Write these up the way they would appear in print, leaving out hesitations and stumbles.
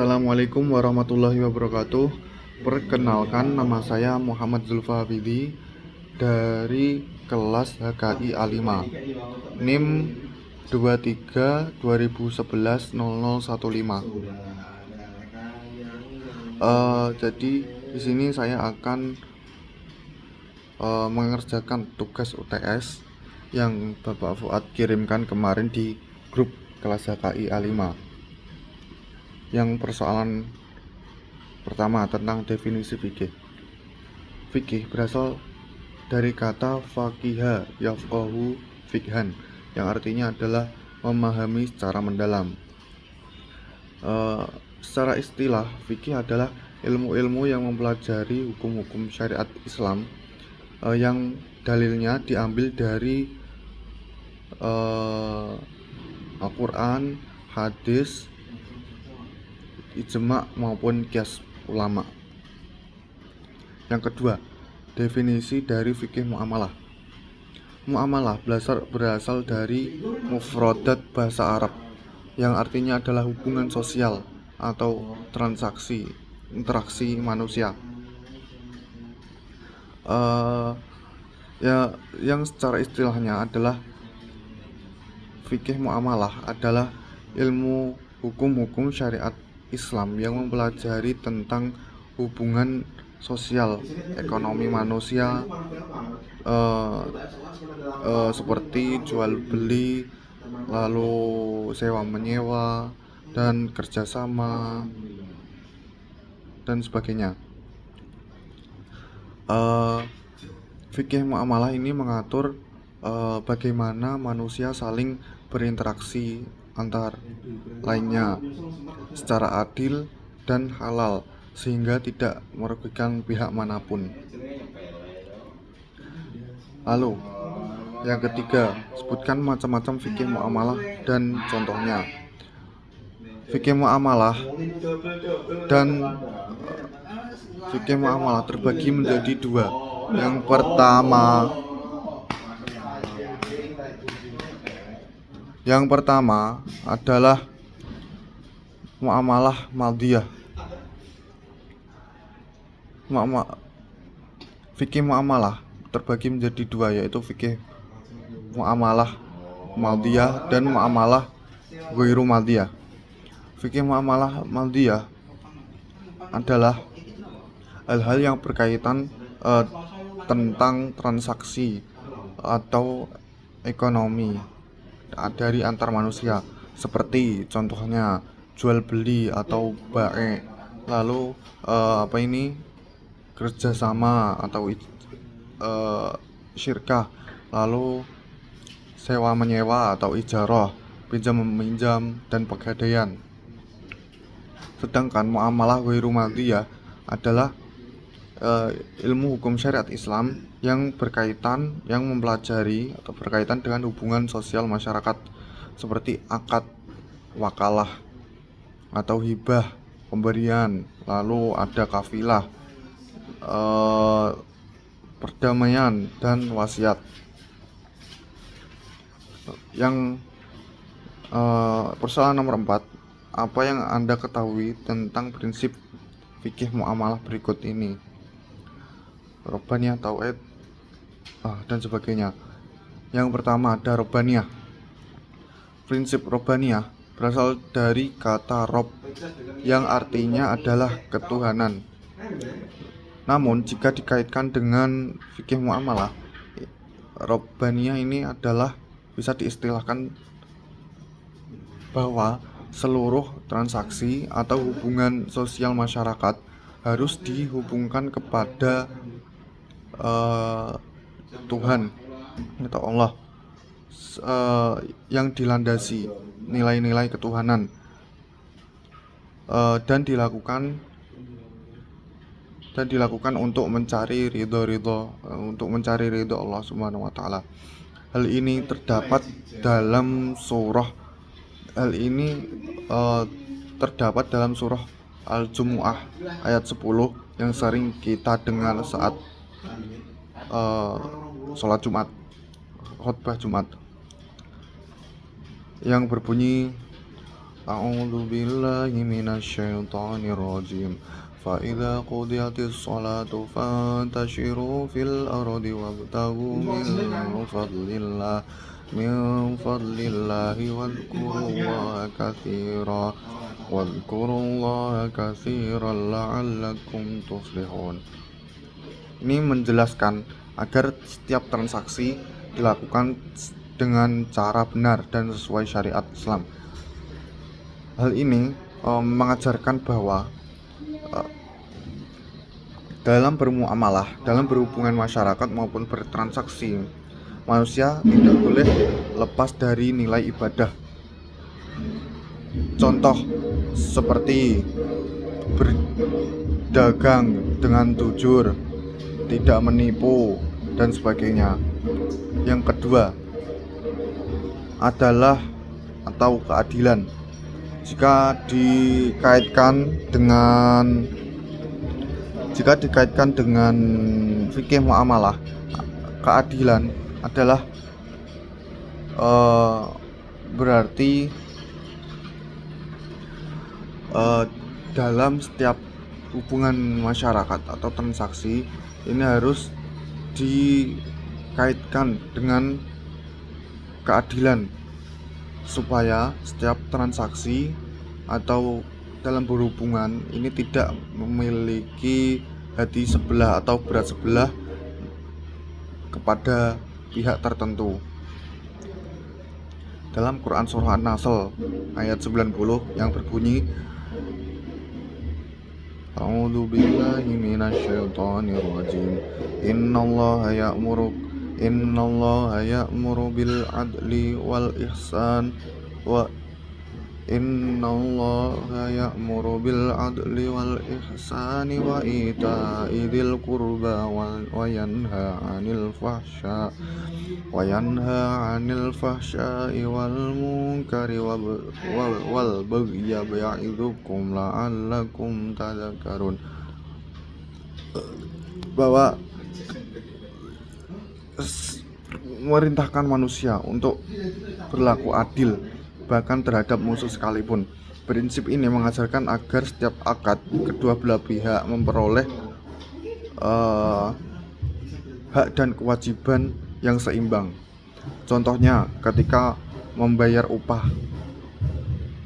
Assalamualaikum warahmatullahi wabarakatuh. Perkenalkan, nama saya Muhammad Zulfa Hafidi dari kelas HKI A5. NIM 23 2011 0015. Jadi di sini saya akan mengerjakan tugas UTS yang Bapak Fuad kirimkan kemarin di grup kelas HKI A5. Yang persoalan pertama tentang definisi fikih. Fikih berasal dari kata faqiha yafqahu fikhan, yang artinya adalah memahami secara mendalam. Secara istilah, fikih adalah ilmu-ilmu yang mempelajari hukum-hukum syariat Islam yang dalilnya diambil dari Al-Quran, hadis, ijma maupun qiyas ulama. Yang kedua, definisi dari fikih muamalah. Muamalah berasal dari mufradat bahasa Arab yang artinya adalah hubungan sosial atau transaksi, interaksi manusia. Yang secara istilahnya adalah fikih muamalah adalah ilmu hukum-hukum syariat Islam yang mempelajari tentang hubungan sosial, ekonomi manusia, seperti jual beli, lalu sewa menyewa, dan kerjasama, dan sebagainya. Fikih muamalah ini mengatur bagaimana manusia saling berinteraksi antar lainnya secara adil dan halal sehingga tidak merugikan pihak manapun. Lalu, yang ketiga, sebutkan macam-macam fikih muamalah dan contohnya. Fikih muamalah terbagi menjadi dua. Yang pertama adalah muamalah madiyah. Fikih muamalah terbagi menjadi dua, yaitu fikih muamalah madiyah dan muamalah ghairu madiyah. Fikih muamalah madiyah adalah hal-hal yang berkaitan tentang transaksi atau ekonomi dari antar manusia, seperti contohnya jual beli atau bae, lalu kerjasama atau syirkah, lalu sewa menyewa atau ijarah, pinjam meminjam, dan pegadaian. Sedangkan muamalah ghairu madiyah adalah ilmu hukum syariat Islam yang mempelajari atau berkaitan dengan hubungan sosial masyarakat, seperti akad, wakalah atau hibah, pemberian, lalu ada kafilah, perdamaian, dan wasiat. Yang persoalan nomor 4, apa yang Anda ketahui tentang prinsip fikih muamalah berikut ini? Robaniyah, tauhid, dan sebagainya. Yang pertama ada robaniyah. Prinsip robaniyah berasal dari kata rob yang artinya adalah ketuhanan. Namun jika dikaitkan dengan fikih muamalah, robaniyah ini adalah bisa diistilahkan bahwa seluruh transaksi atau hubungan sosial masyarakat harus dihubungkan kepada Tuhan atau Allah, yang dilandasi nilai-nilai ketuhanan, dan dilakukan untuk mencari ridho Allah Subhanahu wa taala. Hal ini terdapat dalam surah Al-Jumu'ah ayat 10 yang sering kita dengar saat sholat Jumat, khutbah Jumat, yang berbunyi A'udzu billahi minasyaitonir rajim. Fa idza qudiyatis shalatu fantashiru fil ardi wabtaghu min fadlillahi wadhkurullaha katsiran la'allakum tuflihun. Ini menjelaskan agar setiap transaksi dilakukan dengan cara benar dan sesuai syariat Islam. Hal ini mengajarkan bahwa dalam bermuamalah, dalam berhubungan masyarakat maupun bertransaksi, manusia tidak boleh lepas dari nilai ibadah. Contoh seperti berdagang dengan jujur, tidak menipu, dan sebagainya. Yang kedua adalah atau keadilan. Jika dikaitkan dengan fikih muamalah, keadilan adalah berarti dalam setiap hubungan masyarakat atau transaksi ini harus dikaitkan dengan keadilan, supaya setiap transaksi atau dalam berhubungan ini tidak memiliki hati sebelah atau berat sebelah kepada pihak tertentu. Dalam Quran Surah An-Nasl ayat 90 yang berbunyi, A'udzu billahi minasyaitonir rajim. Innallaha ya'muru bil adli wal ihsan wa ita'i dzil qurba wa yanha 'anil fahsya'i wal munkari wal bagyi ya'idzukum la'allakum tadhakkarun. Bahwa memerintahkan manusia untuk berlaku adil bahkan terhadap musuh sekalipun. Prinsip ini mengajarkan agar setiap akad kedua belah pihak memperoleh hak dan kewajiban yang seimbang. Contohnya ketika membayar upah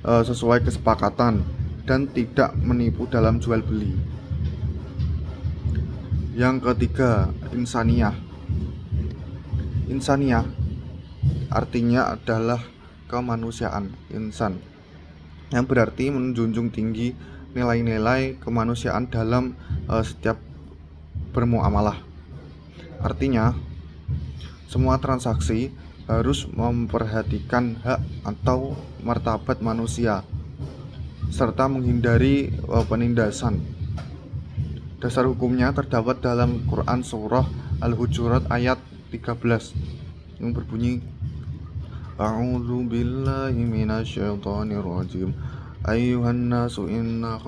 sesuai kesepakatan dan tidak menipu dalam jual beli. Yang ketiga, insaniyah. Insaniyah artinya adalah kemanusiaan, insan, yang berarti menjunjung tinggi nilai-nilai kemanusiaan dalam setiap bermuamalah. Artinya, semua transaksi harus memperhatikan hak atau martabat manusia serta menghindari penindasan. Dasar hukumnya terdapat dalam Quran Surah Al-Hujurat ayat 13 yang berbunyi, A'udzu billahi minasyaitonir rajim. Ayyuhan nasu inna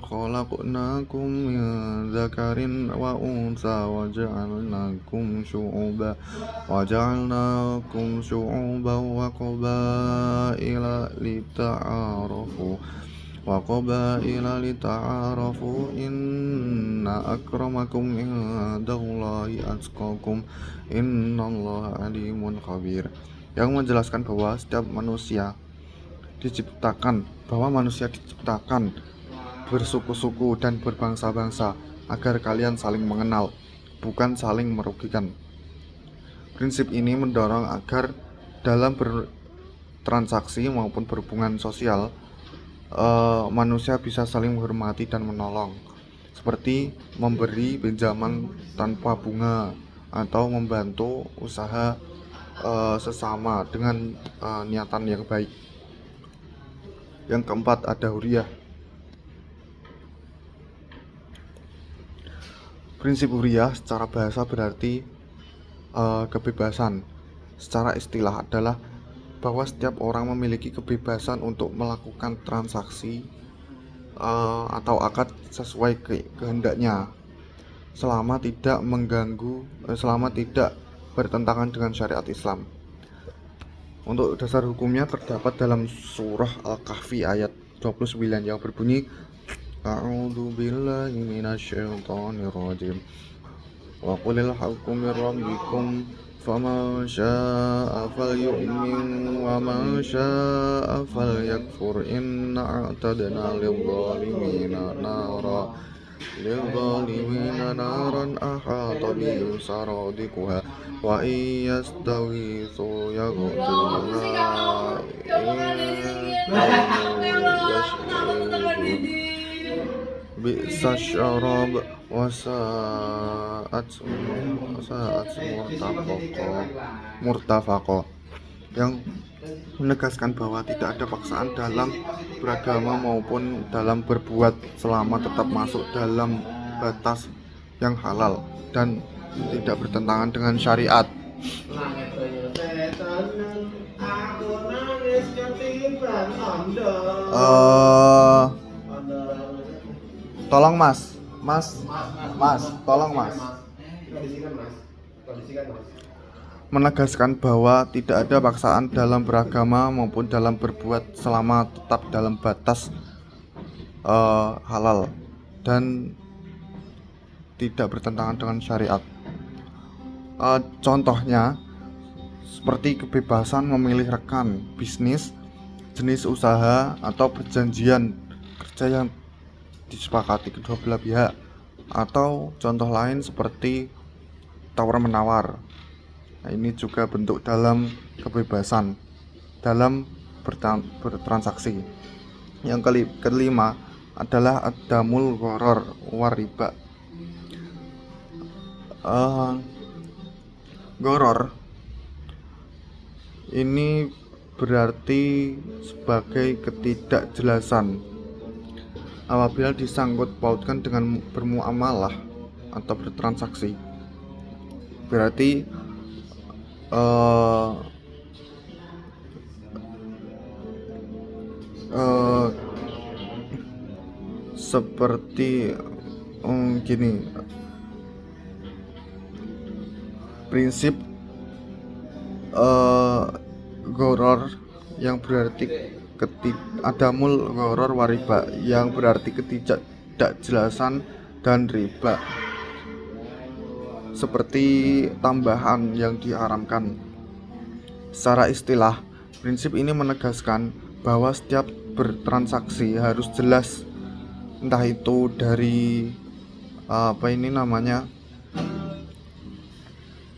khalaqnakum min dzakarin wa untha wa ja'alnakum syu'uban wa qabaila lita'arafu inna akramakum indallahi atqakum innallaha alimun khabir. Yang menjelaskan bahwa manusia diciptakan bersuku-suku dan berbangsa-bangsa agar kalian saling mengenal, bukan saling merugikan. Prinsip ini mendorong agar dalam bertransaksi maupun berhubungan sosial manusia bisa saling menghormati dan menolong, seperti memberi pinjaman tanpa bunga atau membantu usaha sesama dengan niatan yang baik. Yang keempat, ada huriyah. Prinsip huriyah secara bahasa berarti kebebasan. Secara istilah adalah bahwa setiap orang memiliki kebebasan untuk melakukan transaksi atau akad sesuai kehendaknya, selama tidak bertentangan dengan syariat Islam. Untuk dasar hukumnya terdapat dalam surah Al-Kahfi ayat 29 yang berbunyi A'udzu billahi minasyaitonir rajim. Wa qulil haqqu min rabbikum faman syaa'a falyu'min wa man syaa'a falyakfur inna a'tadna للظالمين نارا أحاط بهم سرادقها وإن يستغيثوا يغاثوا بماء بئس الشراب وساءت murtafaqa, yang menegaskan bahwa tidak ada paksaan dalam beragama maupun dalam berbuat selama tetap masuk dalam batas yang halal dan tidak bertentangan dengan syariat. Tolong mas, tolong mas. Menegaskan bahwa tidak ada paksaan dalam beragama maupun dalam berbuat selama tetap dalam batas halal dan tidak bertentangan dengan syariat. Contohnya seperti kebebasan memilih rekan bisnis, jenis usaha atau perjanjian kerja yang disepakati kedua belah pihak, atau contoh lain seperti tawar-menawar. Nah, ini juga bentuk dalam kebebasan dalam bertransaksi. Yang kelima adalah adamul gharar war riba. Gharar ini berarti sebagai ketidakjelasan apabila disangkut pautkan dengan bermuamalah atau bertransaksi. Berarti seperti gini, prinsip gharar yang berarti adamul gharar wa riba yang berarti ketidakjelasan dan riba, seperti tambahan yang diharamkan. Secara istilah, prinsip ini menegaskan bahwa setiap bertransaksi harus jelas, entah itu dari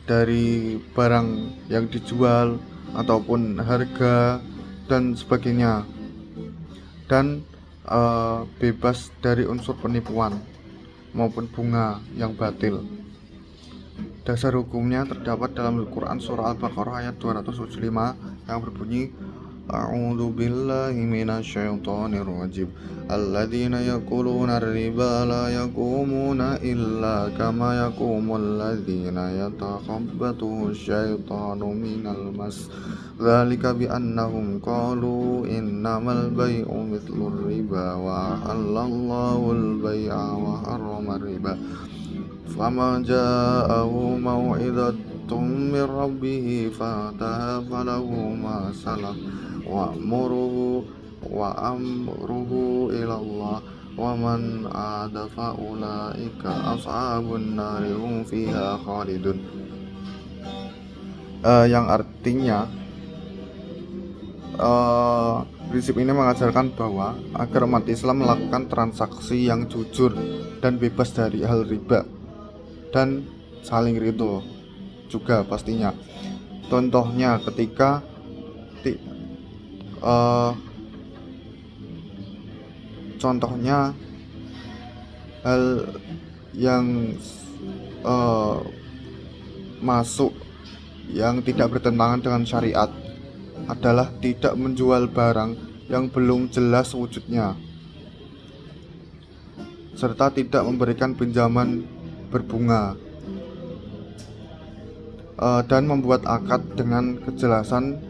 dari barang yang dijual ataupun harga dan sebagainya, dan bebas dari unsur penipuan maupun bunga yang batil. Dasar hukumnya terdapat dalam Al-Quran surah Al-Baqarah ayat 275 yang berbunyi A'udzu billahi minasyaitonir rajim. Alladzina yaquluna ar-riba la yaqumuna illa kama yaqumul ladzina yatakhabbathu asyaitanu minal mas. Dzalika bi annahum qalu innamal bai'u mithlur riba wa halallahu al-bai'a wa harrama ar-riba. Faman ja'ahu mau'izatum min rabbih fantaha falahu ma salaf wa amruhu ila Allah wa man ada fa ulaika ashabun nari hum fiha khalidun. Yang artinya prinsip ini mengajarkan bahwa agar umat Islam melakukan transaksi yang jujur dan bebas dari hal riba dan saling ridho juga pastinya. Contohnya ketika hal yang masuk yang tidak bertentangan dengan syariat adalah tidak menjual barang yang belum jelas wujudnya, serta tidak memberikan pinjaman berbunga, dan membuat akad dengan kejelasan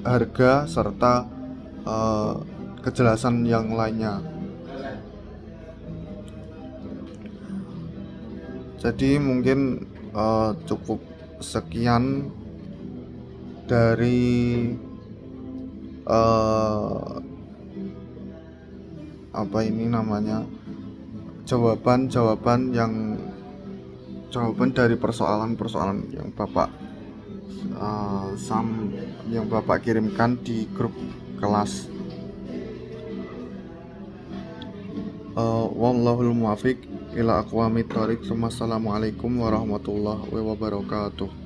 harga serta kejelasan yang lainnya. Jadi mungkin cukup sekian dari eh apa ini namanya, jawaban dari persoalan-persoalan yang Bapak kirimkan di grup kelas. Wallahul muwafiq ila aqwamit thoriq. Wassalamualaikum warahmatullahi wabarakatuh.